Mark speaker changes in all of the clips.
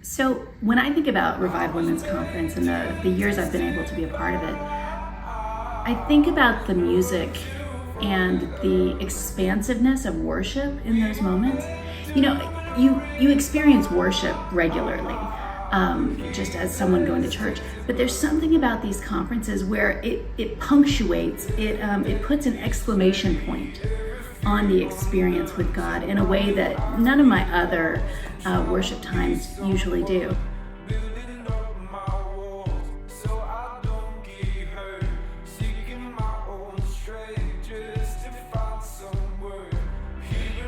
Speaker 1: So when I think about Revive Women's Conference and the years I've been able to be a part of it, I think about the music and the expansiveness of worship in those moments. You know, you experience worship regularly, just as someone going to church, but there's something about these conferences where it punctuates, it puts an exclamation point on the experience with God in a way that none of my other worship times usually do.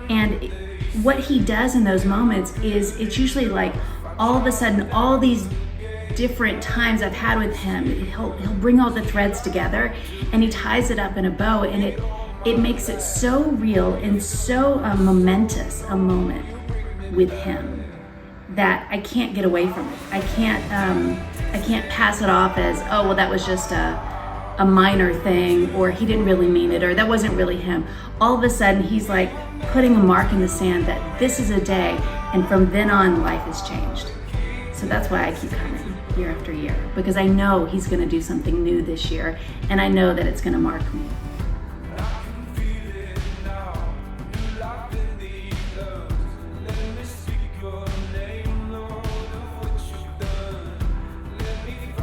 Speaker 1: And what he does in those moments is it's usually like all of a sudden all these different times I've had with him, he'll bring all the threads together and he ties it up in a bow, and it makes it so real and so momentous a moment with him that I can't get away from it. I can't pass it off as, oh well, that was just a minor thing, or he didn't really mean it, or that wasn't really him. All of a sudden he's like putting a mark in the sand that this is a day, and from then on life has changed. So that's why I keep coming year after year, because I know he's going to do something new this year, and I know that it's going to mark me.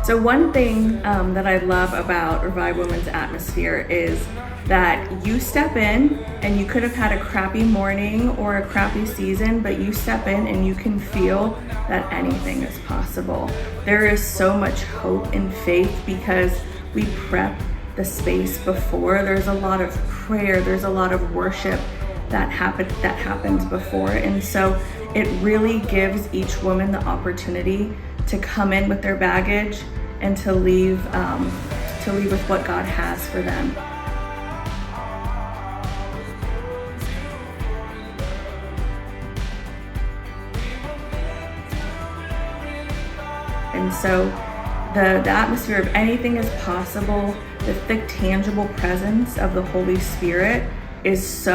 Speaker 2: So one thing that I love about Revive Women's atmosphere is that you step in and you could have had a crappy morning or a crappy season, but you step in and you can feel that anything is possible. There is so much hope and faith because we prep the space before. There's a lot of prayer, there's a lot of worship that happens before. And so it really gives each woman the opportunity to come in with their baggage and to leave with what God has for them. And so the atmosphere of anything is possible, the thick, tangible presence of the Holy Spirit is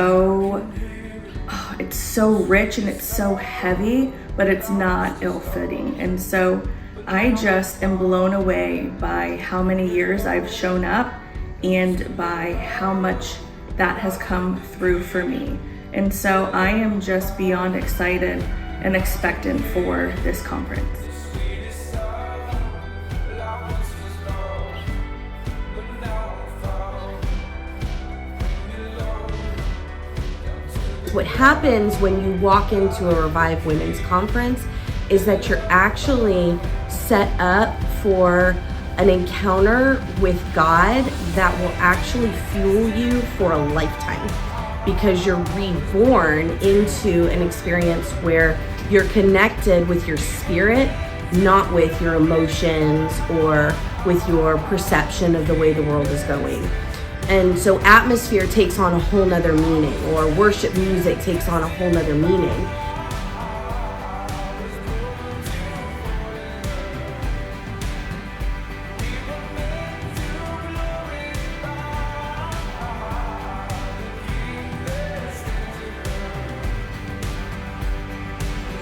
Speaker 2: it's so rich and it's so heavy, but it's not ill-fitting. And so I just am blown away by how many years I've shown up and by how much that has come through for me. And so I am just beyond excited and expectant for this conference.
Speaker 3: What happens when you walk into a Revive Women's Conference is that you're actually set up for an encounter with God that will actually fuel you for a lifetime, because you're reborn into an experience where you're connected with your spirit, not with your emotions or with your perception of the way the world is going. And so atmosphere takes on a whole nother meaning, or worship music takes on a whole nother meaning.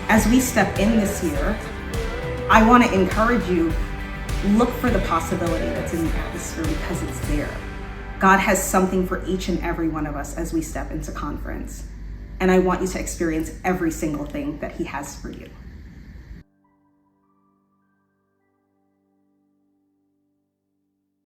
Speaker 4: As we step in this year, I want to encourage you, look for the possibility that's in the atmosphere, because it's there. God has something for each and every one of us as we step into conference. And I want you to experience every single thing that He has for you.